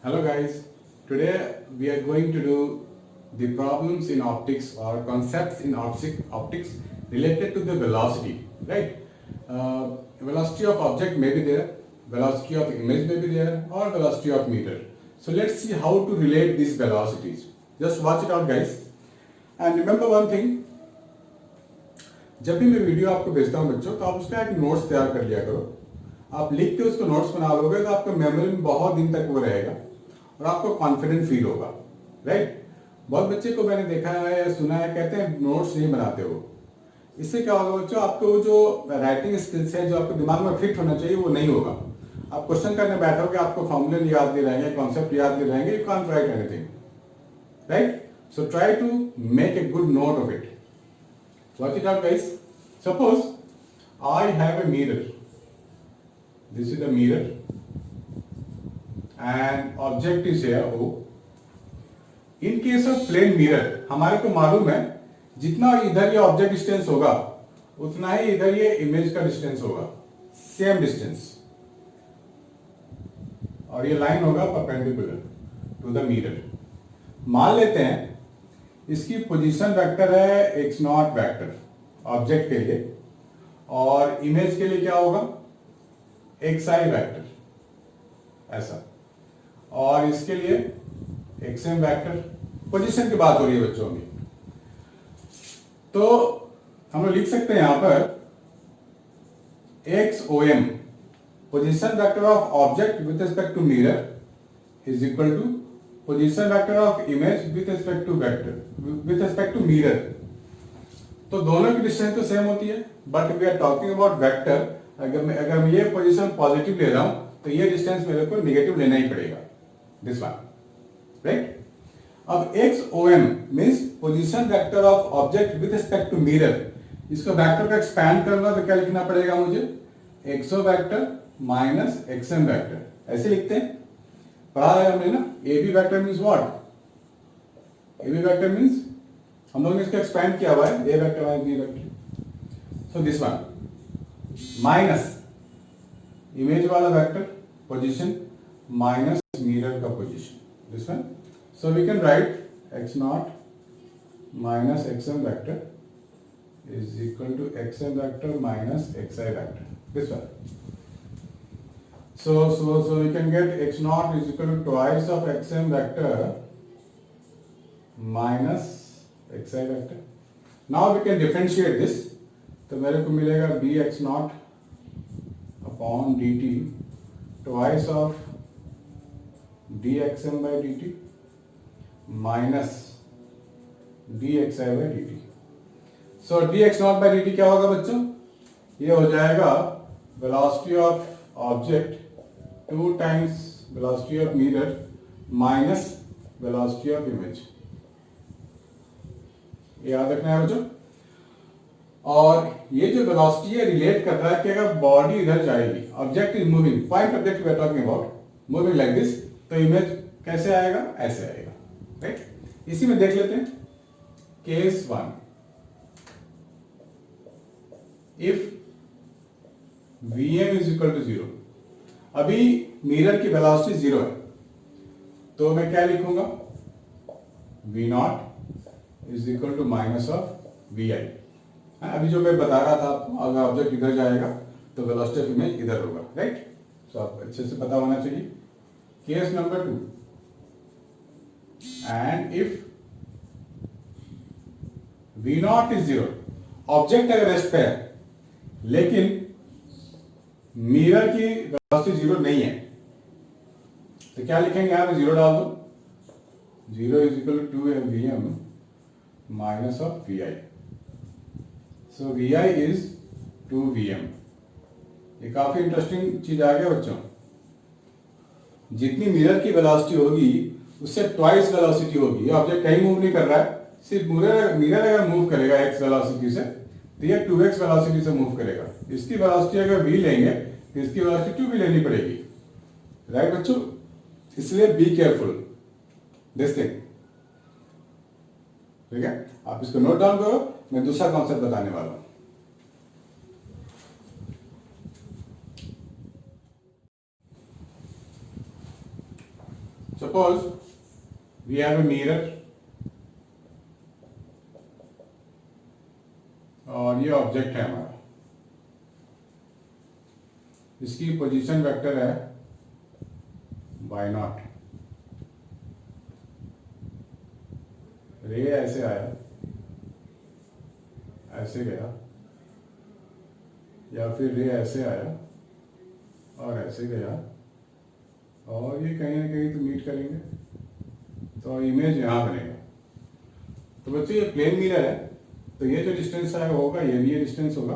Hello guys, today we are going to do the problems in optics or concepts in optics related to the velocity, right? Velocity of object may be there, velocity of image may be there, or velocity of meter. So let's see how to relate these velocities. Just watch it out guys. And remember one thing, जब भी मैं video आपको भेजता हूँ बच्चों तो आप उसका एक नोट्स तैयार कर लिया करो. आप लिख के उसको नोट्स बना लोगे तो आपका मेमोरी में बहुत दिन तक वो रहेगा और आपको कॉन्फिडेंट फील होगा, राइट. बहुत बच्चे को मैंने देखा है या सुना है कहते हैं नोट्स नहीं बनाते हो. इससे क्या होगा बच्चों, आपको वो जो राइटिंग स्किल्स है जो आपके दिमाग में फिट होना चाहिए वो नहीं होगा. आप क्वेश्चन करने बैठोगे आपको फॉर्मूले याद नहीं रहेंगे, कॉन्सेप्ट याद नहीं रहेंगे, you can't write anything, right. So try to make a good note of it. Watch it out guys. Suppose I have a mirror. This is the mirror and object is here O. In case of plane mirror हमारे को मालूम है जितना इधर ये object distance होगा उतना ही इधर ये इमेज का डिस्टेंस होगा, सेम डिस्टेंस, और ये लाइन होगा परपेंडिकुलर टू द मिरर. मान लेते हैं इसकी पोजीशन वेक्टर है एक्स नॉट वेक्टर ऑब्जेक्ट के लिए, और इमेज के लिए क्या होगा एक्स आई वेक्टर ऐसा, और इसके लिए एक्स एम वेक्टर. पोजीशन की बात हो रही है बच्चों की, तो हम लोग लिख सकते हैं यहां पर X O M position vector of object with respect to mirror is equal to position vector of image with respect to vector with respect to mirror. तो दोनों की डिस्टेंस तो सेम होती है, but we are talking about vector. अगर मैं ये position positive ले रहा हूं तो ये डिस्टेंस मेरे को नेगेटिव लेना ही पड़ेगा, दिस वन, राइट. अब X O M means position vector of object with respect to mirror. इसको वेक्टर का एक्सपैंड करना तो क्या लिखना पड़ेगा मुझे, X O vector minus X M vector, ऐसे लिखते हैं. पढ़ा है हमने ना. A B vector means what, A B vector means हम लोगों ने इसको एक्सपैंड किया हुआ है, A vector minus B vector. So this one minus image वाला वेक्टर पोजीशन माइनस मिरर का position, this one. So we can write X naught minus X M vector is equal to X M vector minus X I vector, this one. So we can get x naught is equal to twice of xm vector minus xi vector. Now we can differentiate this. तो मेरे को मिलेगा bx naught upon dt twice of dxm by dt minus dxi by dt. So dx naught by dt क्या होगा बच्चों, ये हो जाएगा velocity of object 2 times velocity of mirror minus velocity of image. याद रखना है बच्चों. और ये जो velocity है रिलेट कर रहा है कि अगर बॉडी इधर जाएगी, object is moving, point object we are talking about, moving like this, तो इमेज कैसे आएगा, ऐसे आएगा, राइट. इसी में देख लेते हैं case 1. If Vm is equal to 0, अभी मिरर की वेलोसिटी 0 है, तो मैं क्या लिखूंगा, V naught is equal to minus of Vi. अभी जो मैं बता रहा था आपको, अगर ऑब्जेक्ट इधर जाएगा तो वेलोसिटी ऑफ इमेज इधर होगा, राइट. सो आप अच्छे से पता होना चाहिए. Case number 2, and if V naught is 0, object अगर रेस्ट पे है लेकिन मिरर की वेलोसिटी 0 नहीं है, तो क्या लिखेंगे, यहां पे 0 डाल दो. 0 is equal to 2 Vm minus of Vi. So Vi is 2 Vm. ये काफी इंटरेस्टिंग चीज आ गया बच्चों. जितनी मिरर की वेलोसिटी होगी उससे ट्वाइस वेलोसिटी होगी. ऑब्जेक्ट कहीं मूव नहीं कर रहा है, सिर्फ मिरर अगर मूव करेगा x वेलोसिटी से तो ये 2x वेलोसिटी से मूव करेगा. इसकी वेलोसिटी अगर v लेंगे तो इसकी वेलोसिटी 2v लेनी पड़ेगी, राइट बच्चों. इसलिए बी केयरफुल दिस थिंग, ठीक है. आप इसको नोट डाउन करो, मैं दूसरा कॉन्सेप्ट बताने वाला हूं. Suppose we have a mirror और ये ऑब्जेक्ट है हमारा, इसकी पोजीशन वेक्टर है y0। रे ऐसे आया, ऐसे गया, या फिर रे ऐसे आया और ऐसे गया, और ये कहीं ना कहीं तो मीट करेंगे, तो इमेज यहाँ बनेगा। तो बच्चों ये प्लेन मिरर है, तो ये जो डिस्टेंस आएगा होगा, ये भी ये डिस्टेंस होगा।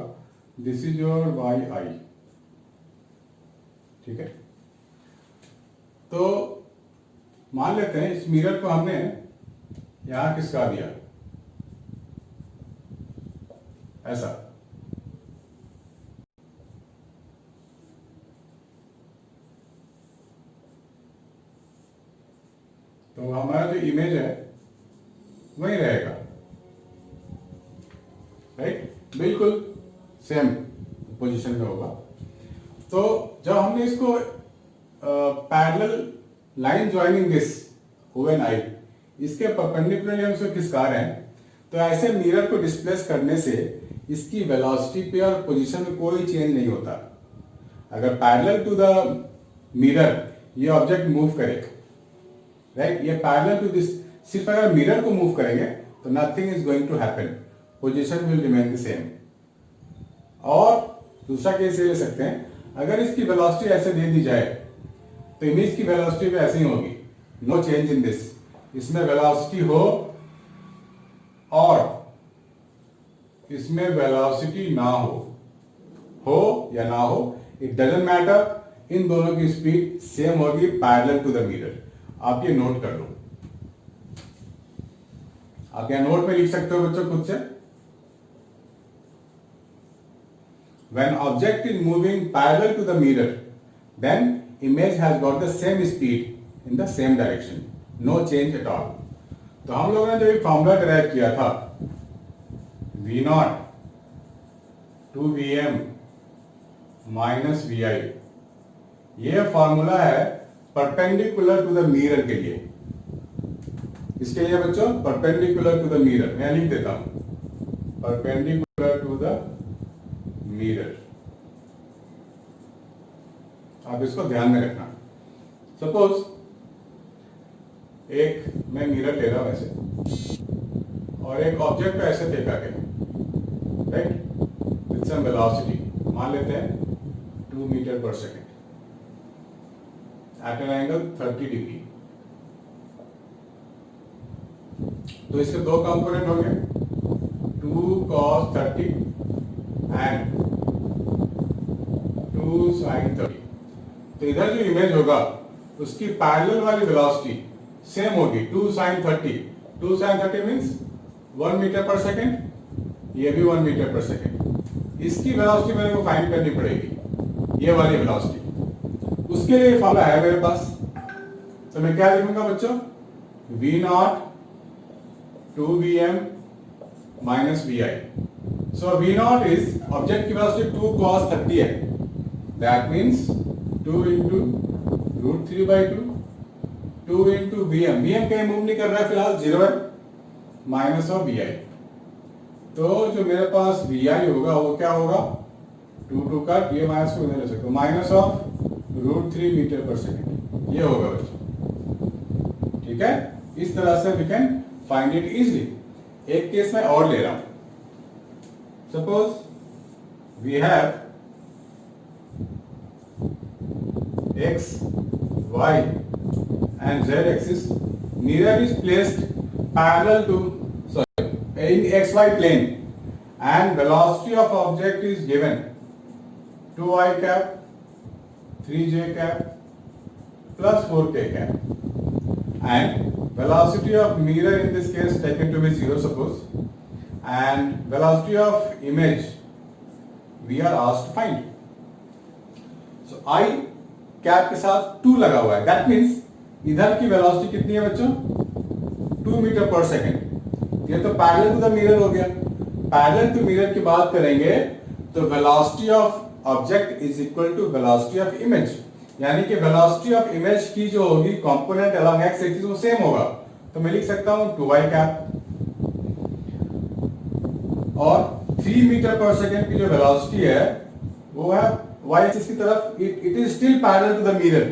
दिस इज योर वाई आई, ठीक है। तो मान लेते हैं इस मिरर को हमने यहां खिसका दिया ऐसा, तो हमारा जो इमेज है वही रहेगा, राइट, बिल्कुल सेम पोजीशन में होगा। तो जब हमने इसको parallel line joining this O and I, इसके परपेंडिकुलर हम इसको खिसका रहे हैं, तो ऐसे मिरर को डिस्प्लेस करने से इसकी वेलोसिटी पे और पोजीशन में कोई चेंज नहीं होता। अगर पैरेलल टू द मिरर ये ऑब्जेक्ट मूव करे, राइट, ये पैरेलल टू दिस, सिर्फ अगर मिरर को मूव करेंगे तो nothing is going to happen, position will remain the same. और दूसरा केस ये ले सकते हैं, अगर इसकी वेलोसिटी ऐसे दे दी जाए तो इमेज की वेलोसिटी भी ऐसे ही होगी, नो चेंज इन दिस। इसमें वेलोसिटी हो और इसमें वेलोसिटी ना हो या ना हो, इट डजंट मैटर, इन दोनों की स्पीड सेम होगी पैरेलल टू द मिरर। आप ये नोट कर लो, आप यहां नोट में लिख सकते हो बच्चों खुद से। When object is moving parallel to the mirror, then image has got the same speed in the same direction, no change at all. तो हम लोगों ने जब एक फॉर्मूला डिराइव किया था V0 2Vm माइनस Vi, ये फॉर्मूला है परपेंडिकुलर टू द मिरर के लिए। इसके लिए बच्चों परपेंडिकुलर टू द मिरर मैं लिख देता हूं, परपेंडिकुलर टू द मिरर, आप इसको ध्यान में रखना। सपोज एक मैं मिरर ले रहा हूं ऐसे, और एक ऑब्जेक्ट को ऐसे फेंका गया, राइट, विद सम वेलोसिटी, मान लेते हैं 2 metre per second at an angle 30 degree. तो इसके दो कंपोनेंट होंगे, 2 cos 30 एंड 2 sin 30। तो इधर जो इमेज होगा उसकी पैरेलल वाली वेलोसिटी सेम होगी 2 sin 30। 2 sin 30 means 1 metre per second, ये भी 1 मीटर पर सेकेंड। इसकी वेलोसिटी मेरे को फाइंड करनी पड़ेगी, ये वाली वेलोसिटी। उसके लिए फॉर्मूला है मेरे पास, तो मैं क्या लिखूंगा बच्चों, V0 2Vm minus Vi। So V0 is object की वेलोसिटी 2 cos 30 है, that means 2 into √3/2, 2 into Vm, Vm कहीं मूव नहीं कर रहा है फिलहाल, 0 है, माइनस ऑफ Vi। तो जो मेरे पास Vi होगा वो क्या होगा, 2 का ये माइनस को इधर ले सकते हो, minus of √3 metre per second, ये होगा बच्चों, ठीक है। इस तरह से we can find it easily. एक केस में और ले रहा हूं, suppose we have x, y and z axis, mirror is placed parallel to, in xy plane, and velocity of object is given 2i cap 3j cap plus 4k cap, and velocity of mirror in this case taken to be 0 suppose, and velocity of image we are asked to find. So I cap के साथ 2 लगा हुआ है, that means इधर की velocity कितनी है बच्चों, 2 मीटर पर सेकेंड। ये तो पैरेलल टू द मिरर हो गया। पैरेलल टू मिरर की बात करेंगे तो velocity of object is equal to velocity of image. यानी कि वेलोसिटी ऑफ इमेज की जो होगी कंपोनेंट अलोंग एक्स एक्सिस वो सेम होगा, तो मैं लिख सकता हूं 2y कैप। और 3 मीटर पर सेकेंड की जो वेलोसिटी है वो है y एक्सिस की तरफ, it is still parallel to the mirror,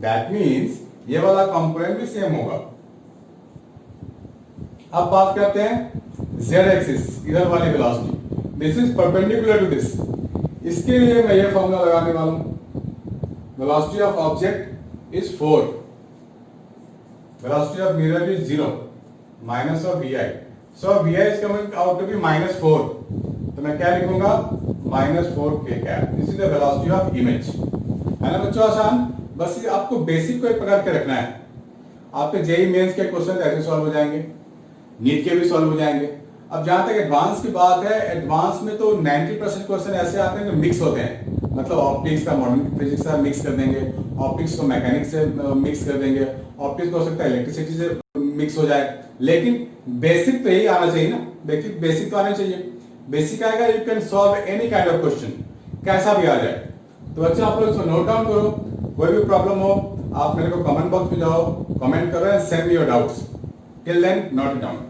that means ये वाला कंपोनेंट भी सेम होगा। अब बात करते हैं z एक्सिस, इधर वाली velocity, this is perpendicular to this. इसके लिए मैं ये फॉर्मूला लगाने वाला हूं, velocity of object is 4, velocity of mirror is 0, minus of vi, so vi is coming out to be -4, तो मैं क्या लिखूंगा -4 k cap, this is the velocity of image। है ना बच्चों आसान, बस ये आपको बेसिक को एक पकड़ के रखना है। आपके जेईई मेंस के क्वेश्चन ऐसे सॉल्व हो जाएंगे, नीट के भी सॉल्व हो जाएंगे। अब जहां तक एडवांस की बात है, एडवांस में तो 90% क्वेश्चन ऐसे आते हैं जो मिक्स होते हैं, मतलब ऑप्टिक्स का मॉडर्न फिजिक्स से मिक्स कर देंगे, ऑप्टिक्स को मैकेनिक्स से मिक्स कर देंगे, ऑप्टिक्स हो सकता है इलेक्ट्रिसिटी से मिक्स हो जाए, लेकिन बेसिक तो यही आना चाहिए ना। देखिए बेसिक तो आना चाहिए, बेसिक आएगा you can solve any kind of question, कैसा भी आ जाए। तो बच्चों आप लोग इसको नोट डाउन करो, कोई भी प्रॉब्लम हो आप मेरे को कमेंट बॉक्स में जाओ, कमेंट करो and send me your doubts. Till then note it down.